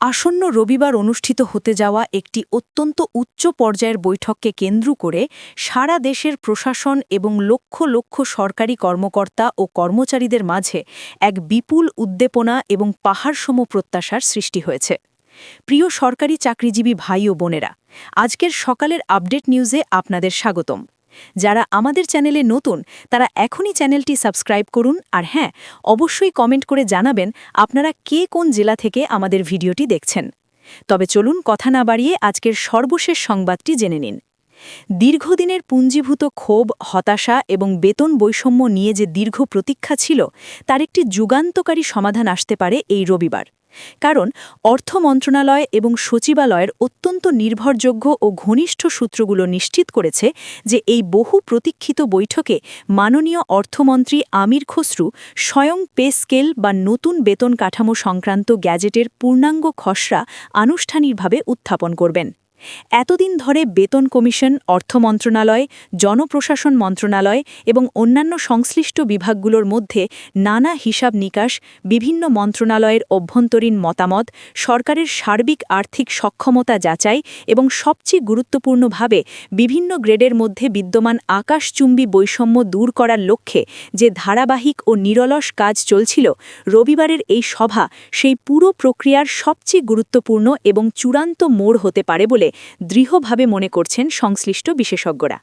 আসন্ন রবিবার অনুষ্ঠিত হতে যাওয়া একটি অত্যন্ত উচ্চ পর্যায়ের বৈঠককে কেন্দ্র করে সারা দেশের প্রশাসন এবং লক্ষ লক্ষ সরকারি কর্মকর্তা ও কর্মচারীদের মাঝে এক বিপুল উদ্দীপনা এবং পাহাড়সম প্রত্যাশার সৃষ্টি হয়েছে। প্রিয় সরকারি চাকরিজীবী ভাই ও বোনেরা, আজকের সকালের আপডেট নিউজে আপনাদের স্বাগতম। যারা আমাদের চ্যানেলে নতুন তারা এখনই চ্যানেলটি সাবস্ক্রাইব করুন, আর হ্যাঁ, অবশ্যই কমেন্ট করে জানাবেন আপনারা কে কোন জেলা থেকে আমাদের ভিডিওটি দেখছেন। তবে চলুন কথা না বাড়িয়ে আজকের সর্বশেষ সংবাদটি জেনে নিন। দীর্ঘদিনের পুঞ্জীভূত ক্ষোভ, হতাশা এবং বেতন বৈষম্য নিয়ে যে দীর্ঘ প্রতীক্ষা ছিল, তার একটি যুগান্তকারী সমাধান আসতে পারে এই রবিবার। কারণ অর্থ মন্ত্রণালয় এবং সচিবালয়ের অত্যন্ত নির্ভরযোগ্য ও ঘনিষ্ঠ সূত্রগুলো নিশ্চিত করেছে যে এই বহু প্রতীক্ষিত বৈঠকে মাননীয় অর্থমন্ত্রী আমির খসরু স্বয়ং পে স্কেল বা নতুন বেতন কাঠামো সংক্রান্ত গ্যাজেটের পূর্ণাঙ্গ খসড়া আনুষ্ঠানিকভাবে উত্থাপন করবেন। এতদিন ধরে বেতন কমিশন, অর্থ মন্ত্রণালয়, জনপ্রশাসন মন্ত্রণালয় এবং অন্যান্য সংশ্লিষ্ট বিভাগগুলোর মধ্যে নানা হিসাব নিকাশ, বিভিন্ন মন্ত্রণালয়ের অভ্যন্তরীণ মতামত, সরকারের সার্বিক আর্থিক সক্ষমতা যাচাই এবং সবচেয়ে গুরুত্বপূর্ণভাবে বিভিন্ন গ্রেডের মধ্যে বিদ্যমান আকাশচুম্বী বৈষম্য দূর করার লক্ষ্যে যে ধারাবাহিক ও নিরলস কাজ চলছিল, রবিবারের এই সভা সেই পুরো প্রক্রিয়ার সবচেয়ে গুরুত্বপূর্ণ এবং চূড়ান্ত মোড় হতে পারে বলে দৃঢ়ভাবে মনে করছেন সংশ্লিষ্ট বিশেষজ্ঞরা।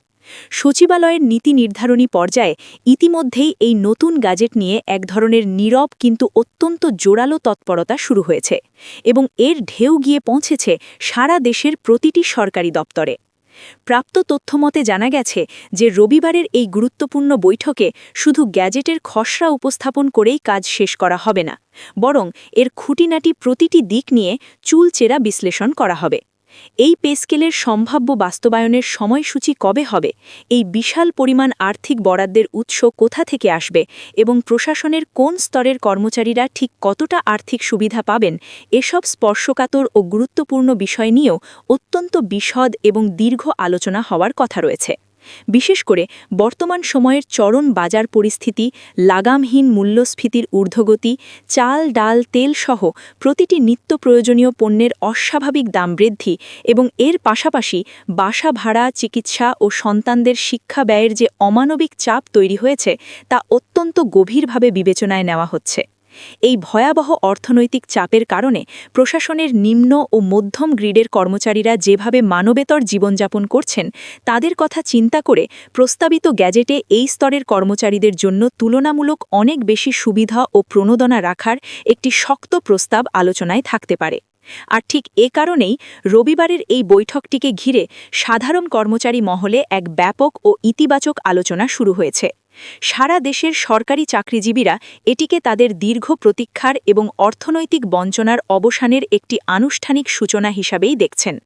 সচিবালয়ের নীতি নির্ধারণী পর্যায়ে ইতিমধ্যেই এই নতুন গ্যাজেট নিয়ে এক ধরনের নীরব কিন্তু অত্যন্ত জোরালো তৎপরতা শুরু হয়েছে এবং এর ঢেউ গিয়ে পৌঁছেছে সারা দেশের প্রতিটি সরকারি দপ্তরে। প্রাপ্ত তথ্যমতে জানা গেছে যে রবিবারের এই গুরুত্বপূর্ণ বৈঠকে শুধু গ্যাজেটের খসড়া উপস্থাপন করেই কাজ শেষ করা হবে না, বরং এর খুঁটিনাটি প্রতিটি দিক নিয়ে চুলচেরা বিশ্লেষণ করা হবে। এই পে স্কেলের সম্ভাব্য বাস্তবায়নের সময়সূচি কবে হবে, এই বিশাল পরিমাণ আর্থিক বরাদ্দের উৎস কোথা থেকে আসবে এবং প্রশাসনের কোন স্তরের কর্মচারীরা ঠিক কতটা আর্থিক সুবিধা পাবেন, এসব স্পর্শকাতর ও গুরুত্বপূর্ণ বিষয় নিয়েও অত্যন্ত বিশদ এবং দীর্ঘ আলোচনা হওয়ার কথা রয়েছে। বিশেষ করে বর্তমান সময়ের চরম বাজার পরিস্থিতি, লাগামহীন মূল্যস্ফীতির ঊর্ধ্বগতি, চাল, ডাল, তেল সহ প্রতিটি নিত্য প্রয়োজনীয় পণ্যের অস্বাভাবিক দাম বৃদ্ধি এবং এর পাশাপাশি বাসা ভাড়া, চিকিৎসা ও সন্তানদের শিক্ষা ব্যয়ের যে অমানবিক চাপ তৈরি হয়েছে, তা অত্যন্ত গভীরভাবে বিবেচনায় নেওয়া হচ্ছে। এই ভয়াবহ অর্থনৈতিক চাপের কারণে প্রশাসনের নিম্ন ও মধ্যম গ্রিডের কর্মচারীরা যেভাবে মানবেতর জীবনযাপন করছেন, তাদের কথা চিন্তা করে প্রস্তাবিত গ্যাজেটে এই স্তরের কর্মচারীদের জন্য তুলনামূলক অনেক বেশি সুবিধা ও প্রণোদনা রাখার একটি শক্ত প্রস্তাব আলোচনায় থাকতে পারে। আর ঠিক এ কারণেই রবিবারের এই বৈঠকটিকে ঘিরে সাধারণ কর্মচারী মহলে এক ব্যাপক ও ইতিবাচক আলোচনা শুরু হয়েছে। সারা দেশের সরকারি চাকরিজীবীরা এটিকে তাদের দীর্ঘ প্রতীক্ষার এবং অর্থনৈতিক বঞ্চনার অবসানের একটি আনুষ্ঠানিক সূচনা হিসাবেই দেখছেন।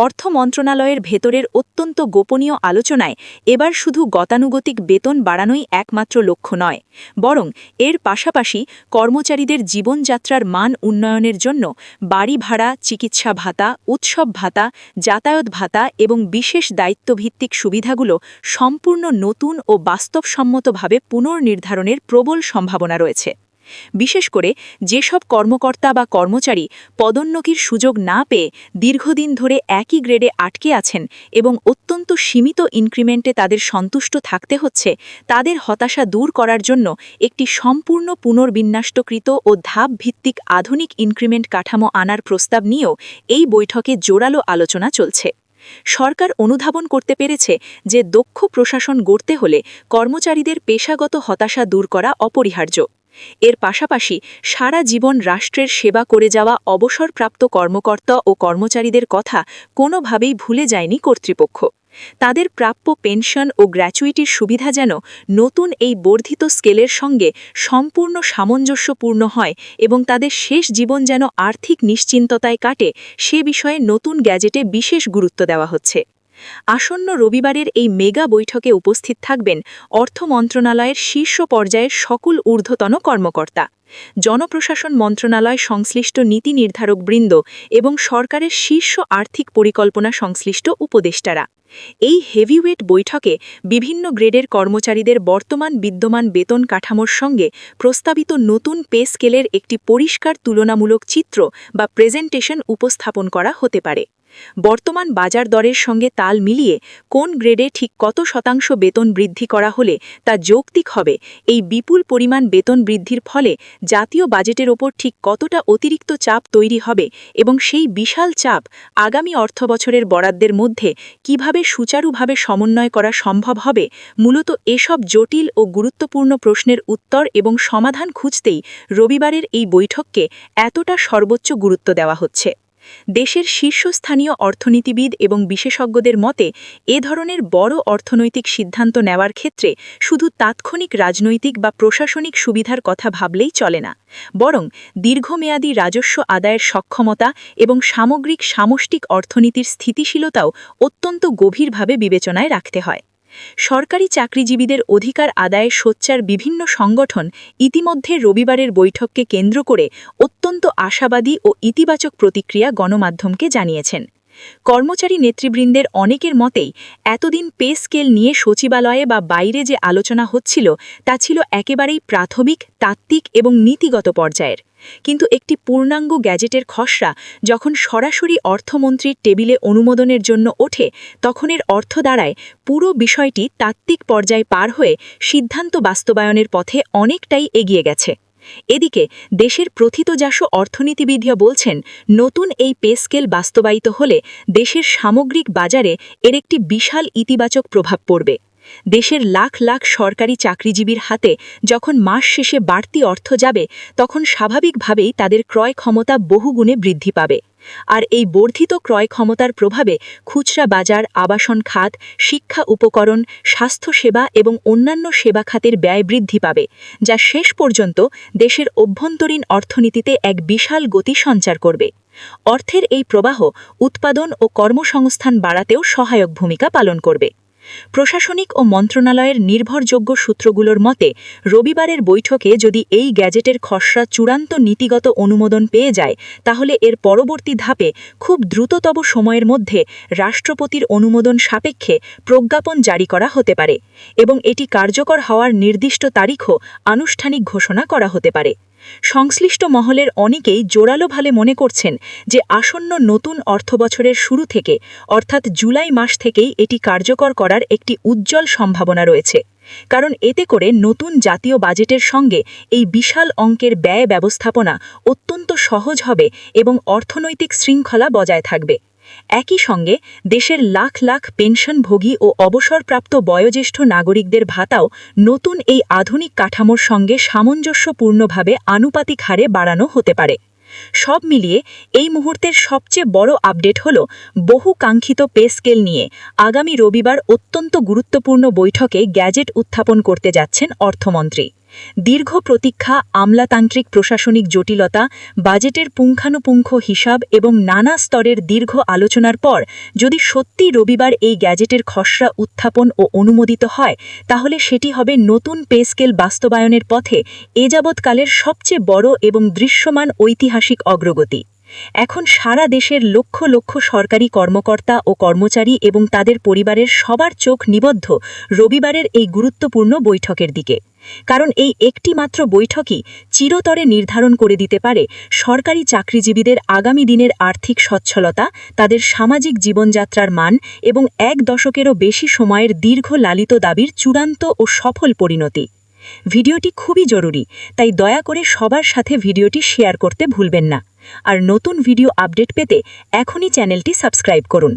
অর্থ মন্ত্রণালয়ের ভেতরের অত্যন্ত গোপনীয় আলোচনায় এবার শুধু গতানুগতিক বেতন বাড়ানোই একমাত্র লক্ষ্য নয়, বরং এর পাশাপাশি কর্মচারীদের জীবনযাত্রার মান উন্নয়নের জন্য বাড়ি ভাড়া, চিকিৎসা ভাতা, উৎসব ভাতা, যাতায়াত ভাতা এবং বিশেষ দায়িত্বভিত্তিক সুবিধাগুলো সম্পূর্ণ নতুন ও বাস্তবসম্মতভাবে পুনর্নির্ধারণের প্রবল সম্ভাবনা রয়েছে। বিশেষ করে যেসব কর্মকর্তা বা কর্মচারী পদোন্নতির সুযোগ না পেয়ে দীর্ঘদিন ধরে একই গ্রেডে আটকে আছেন এবং অত্যন্ত সীমিত ইনক্রিমেন্টে তাদের সন্তুষ্ট থাকতে হচ্ছে, তাদের হতাশা দূর করার জন্য একটি সম্পূর্ণ পুনর্বিন্যাসকৃত ও ধাপভিত্তিক আধুনিক ইনক্রিমেন্ট কাঠামো আনার প্রস্তাব নিয়েও এই বৈঠকে জোরালো আলোচনা চলছে। সরকার অনুধাবন করতে পেরেছে যে দক্ষ প্রশাসন গড়তে হলে কর্মচারীদের পেশাগত হতাশা দূর করা অপরিহার্য। এর পাশাপাশি সারা জীবন রাষ্ট্রের সেবা করে যাওয়া অবসরপ্রাপ্ত কর্মকর্তা ও কর্মচারীদের কথা কোনোভাবেই ভুলে যায়নি কর্তৃপক্ষ। তাদের প্রাপ্য পেনশন ও গ্র্যাচুইটির সুবিধা যেন নতুন এই বর্ধিত স্কেলের সঙ্গে সম্পূর্ণ সামঞ্জস্যপূর্ণ হয় এবং তাদের শেষ জীবন যেন আর্থিক নিশ্চিন্ততায় কাটে, সে বিষয়ে নতুন গ্যাজেটে বিশেষ গুরুত্ব দেওয়া হচ্ছে। আসন্ন রবিবারের এই মেগা বৈঠকে উপস্থিত থাকবেন অর্থ মন্ত্রণালয়ের শীর্ষ পর্যায়ের সকল ঊর্ধ্বতন কর্মকর্তা। জনপ্রশাসন মন্ত্রণালয় সংশ্লিষ্ট নীতি নির্ধারকবৃন্দ এবং সরকারের শীর্ষ আর্থিক পরিকল্পনা সংশ্লিষ্ট উপদেষ্টারা। এই হেভিওয়েট বৈঠকে বিভিন্ন গ্রেডের কর্মচারীদের বর্তমান বিদ্যমান বেতন কাঠামোর সঙ্গে প্রস্তাবিত নতুন পে স্কেলের একটি পরিষ্কার তুলনামূলক চিত্র বা প্রেজেন্টেশন উপস্থাপন করা হতে পারে। বর্তমান বাজার দরের সঙ্গে তাল মিলিয়ে কোন গ্রেডে ঠিক কত শতাংশ বেতন বৃদ্ধি করা হলে তা যৌক্তিক হবে, এই বিপুল পরিমাণ বেতন বৃদ্ধির ফলে জাতীয় বাজেটের ওপর ঠিক কতটা অতিরিক্ত চাপ তৈরি হবে এবং সেই বিশাল চাপ আগামী অর্থবছরের বরাদ্দের মধ্যে কিভাবে সুচারুভাবে সমন্বয় করা সম্ভব হবে, মূলত এসব জটিল ও গুরুত্বপূর্ণ প্রশ্নের উত্তর এবং সমাধান খুঁজতেই রবিবারের এই বৈঠককে এতটা সর্বোচ্চ গুরুত্ব দেওয়া হচ্ছে। দেশের শীর্ষস্থানীয় অর্থনীতিবিদ এবং বিশেষজ্ঞদের মতে এ ধরনের বড় অর্থনৈতিক সিদ্ধান্ত নেওয়ার ক্ষেত্রে শুধু তাৎক্ষণিক রাজনৈতিক বা প্রশাসনিক সুবিধার কথা ভাবলেই চলে না, বরং দীর্ঘমেয়াদী রাজস্ব আদায়ের সক্ষমতা এবং সামগ্রিক সামষ্টিক অর্থনীতির স্থিতিশীলতাও অত্যন্ত গভীরভাবে বিবেচনায় রাখতে হয়। সরকারি চাকরিজীবীদের অধিকার আদায়ে সোচ্চার বিভিন্ন সংগঠন ইতিমধ্যে রবিবারের বৈঠককে কেন্দ্র করে অত্যন্ত আশাবাদী ও ইতিবাচক প্রতিক্রিয়া গণমাধ্যমকে জানিয়েছেন। কর্মচারী নেতৃবৃন্দের অনেকের মতেই এতদিন পে স্কেল নিয়ে সচিবালয়ে বা বাইরে যে আলোচনা হচ্ছিল তা ছিল একেবারেই প্রাথমিক, তাত্ত্বিক এবং নীতিগত পর্যায়ের। কিন্তু একটি পূর্ণাঙ্গ গ্যাজেটের খসড়া যখন সরাসরি অর্থমন্ত্রীর টেবিলে অনুমোদনের জন্য ওঠে, তখন এর অর্থ দাঁড়ায় পুরো বিষয়টি তাত্ত্বিক পর্যায় পার হয়ে সিদ্ধান্ত বাস্তবায়নের পথে অনেকটাই এগিয়ে গেছে। এদিকে দেশের প্রথিতযশা অর্থনীতিবিদরা বলছেন, নতুন এই পে স্কেল বাস্তবায়িত হলে দেশের সামগ্রিক বাজারে এর একটি বিশাল ইতিবাচক প্রভাব পড়বে। দেশের লাখ লাখ সরকারি চাকরিজীবীর হাতে যখন মাস শেষে বাড়তি অর্থ যাবে, তখন স্বাভাবিকভাবেই তাদের ক্রয় ক্ষমতা বহুগুণে বৃদ্ধি পাবে। আর এই বর্ধিত ক্রয় ক্ষমতার প্রভাবে খুচরা বাজার, আবাসন খাত, শিক্ষা উপকরণ, স্বাস্থ্যসেবা এবং অন্যান্য সেবা খাতের ব্যয় বৃদ্ধি পাবে, যা শেষ পর্যন্ত দেশের অভ্যন্তরীণ অর্থনীতিতে এক বিশাল গতি সঞ্চার করবে। অর্থের এই প্রবাহ উৎপাদন ও কর্মসংস্থান বাড়াতেও সহায়ক ভূমিকা পালন করবে। প্রশাসনিক ও মন্ত্রণালয়ের নির্ভরযোগ্য সূত্রগুলোর মতে, রবিবারের বৈঠকে যদি এই গ্যাজেটের খসড়া চূড়ান্ত নীতিগত অনুমোদন পেয়ে যায়, তাহলে এর পরবর্তী ধাপে খুব দ্রুততম সময়ের মধ্যে রাষ্ট্রপতির অনুমোদন সাপেক্ষে প্রজ্ঞাপন জারি করা হতে পারে এবং এটি কার্যকর হওয়ার নির্দিষ্ট তারিখও আনুষ্ঠানিক ঘোষণা করা হতে পারে। সংশ্লিষ্ট মহলের অনেকেই জোরালোভাবে মনে করছেন যে আসন্ন নতুন অর্থবছরের শুরু থেকে, অর্থাৎ জুলাই মাস থেকেই এটি কার্যকর করার একটি উজ্জ্বল সম্ভাবনা রয়েছে, কারণ এতে করে নতুন জাতীয় বাজেটের সঙ্গে এই বিশাল অঙ্কের ব্যয় ব্যবস্থাপনা অত্যন্ত সহজ হবে এবং অর্থনৈতিক শৃঙ্খলা বজায় থাকবে। একই সঙ্গে দেশের লাখ লাখ পেনশনভোগী ও অবসরপ্রাপ্ত বয়োজ্যেষ্ঠ নাগরিকদের ভাতাও নতুন এই আধুনিক কাঠামোর সঙ্গে সামঞ্জস্যপূর্ণভাবে আনুপাতিক হারে বাড়ানো হতে পারে। সব মিলিয়ে এই মুহূর্তের সবচেয়ে বড় আপডেট হল বহু কাঙ্ক্ষিত পে স্কেল নিয়ে আগামী রবিবার অত্যন্ত গুরুত্বপূর্ণ বৈঠকে গ্যাজেট উত্থাপন করতে যাচ্ছেন অর্থমন্ত্রী। দীর্ঘ প্রতীক্ষা, আমলাতান্ত্রিক প্রশাসনিক জটিলতা, বাজেটের পুঙ্খানুপুঙ্খ হিসাব এবং নানা স্তরের দীর্ঘ আলোচনার পর যদি সত্যি রবিবার এই গ্যাজেটের খসড়া উত্থাপন ও অনুমোদিত হয়, তাহলে সেটি হবে নতুন পে স্কেল বাস্তবায়নের পথে এ যাবৎকালের সবচেয়ে বড় এবং দৃশ্যমান ঐতিহাসিক অগ্রগতি। এখন সারা দেশের লক্ষ লক্ষ সরকারি কর্মকর্তা ও কর্মচারী এবং তাদের পরিবারের সবার চোখ নিবদ্ধ রবিবারের এই গুরুত্বপূর্ণ বৈঠকের দিকে, কারণ এই একটি মাত্র বৈঠকই চিরতরে নির্ধারণ করে দিতে পারে সরকারি চাকরিজীবীদের আগামী দিনের আর্থিক সচ্ছলতা, তাদের সামাজিক জীবনযাত্রার মান এবং এক দশকেরও বেশি সময়ের দীর্ঘ লালিত দাবির চূড়ান্ত ও সফল পরিণতি। ভিডিওটি খুবই জরুরি, তাই দয়া করে সবার সাথে ভিডিওটি শেয়ার করতে ভুলবেন না। আর নতুন ভিডিও আপডেট পেতে এখনই চ্যানেলটি সাবস্ক্রাইব করুন।